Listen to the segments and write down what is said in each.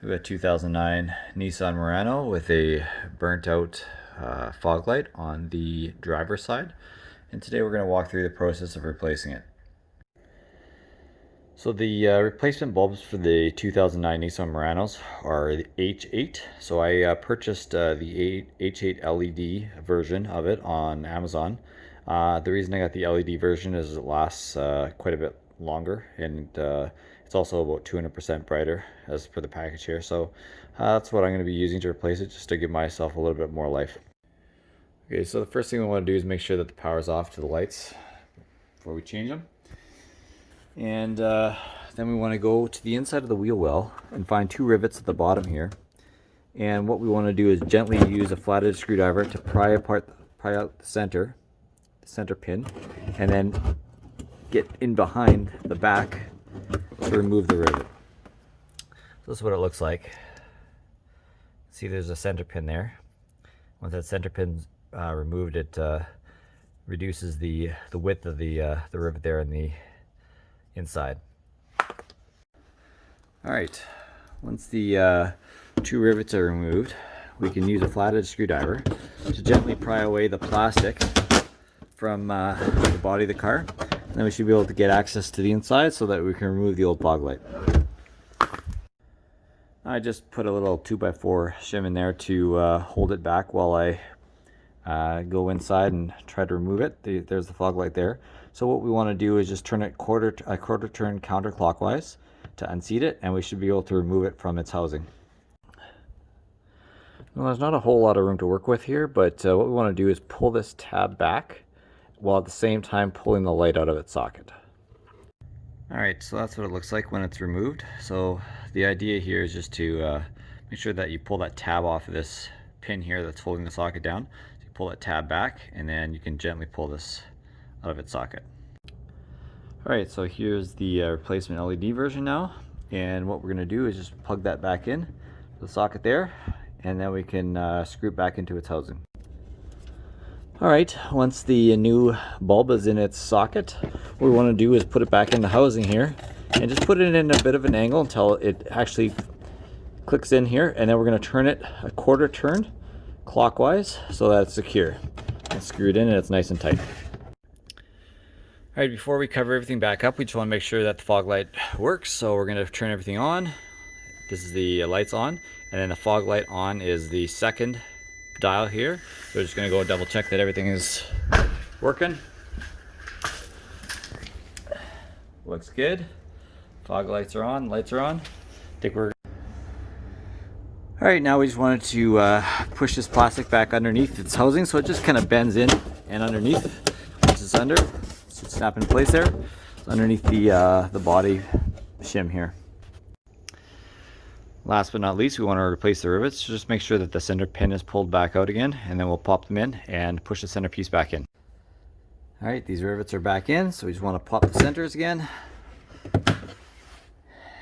We have a 2009 Nissan Murano with a burnt out fog light on the driver's side. And today we're going to walk through the process of replacing it. So the replacement bulbs for the 2009 Nissan Muranos are the H8. So I purchased the H8 LED version of it on Amazon. The reason I got the LED version is it lasts quite a bit longer, and it's also about 200% brighter as per the package here. So that's what I'm going to be using to replace it, just to give myself a little bit more life. Okay, so the first thing we want to do is make sure that the power's off to the lights before we change them. And then we want to go to the inside of the wheel well and find two rivets at the bottom here. And what we want to do is gently use a flathead screwdriver to pry out the center pin, and then get in behind the back to remove the rivet. So this is what it looks like. See, there's a center pin there. Once that center pin's removed, it reduces the width of the rivet there in the inside. All right, once the two rivets are removed, we can use a flathead screwdriver to gently pry away the plastic from the body of the car. And then we should be able to get access to the inside so that we can remove the old fog light. I just put a little 2x4 shim in there to hold it back while I go inside and try to remove it. There's the fog light there. So what we want to do is just turn it a quarter turn counterclockwise to unseat it, and we should be able to remove it from its housing. Well, there's not a whole lot of room to work with here, but what we want to do is pull this tab back while at the same time pulling the light out of its socket. Alright, so that's what it looks like when it's removed. So the idea here is just to make sure that you pull that tab off of this pin here that's holding the socket down. So you pull that tab back, and then you can gently pull this out of its socket. Alright, so here's the replacement LED version now, and what we're going to do is just plug that back in the socket there, and then we can screw it back into its housing. Alright, once the new bulb is in its socket, what we want to do is put it back in the housing here, and just put it in a bit of an angle until it actually clicks in here, and then we're going to turn it a quarter turn clockwise so that it's secure. It's screwed in and it's nice and tight. Alright, before we cover everything back up, we just want to make sure that the fog light works, so we're going to turn everything on. This is the lights on, and then the fog light on is the second dial here. So we're just going to go double check that everything is working. Looks good. Fog lights are on, lights are on. I think we're... Alright, now we just wanted to push this plastic back underneath its housing so it just kind of bends in and underneath. Once it's under, it should snap in place there. It's underneath the body shim here. Last but not least, we want to replace the rivets. So just make sure that the center pin is pulled back out again, and then we'll pop them in and push the center piece back in. Alright, these rivets are back in, so we just want to pop the centers again,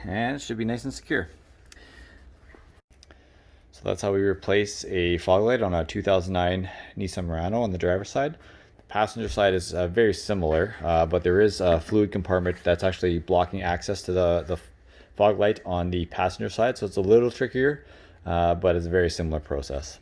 and it should be nice and secure. So that's how we replace a fog light on a 2009 Nissan Murano on the driver's side. The passenger side is very similar, but there is a fluid compartment that's actually blocking access to the fog light on the passenger side, so it's a little trickier, but it's a very similar process.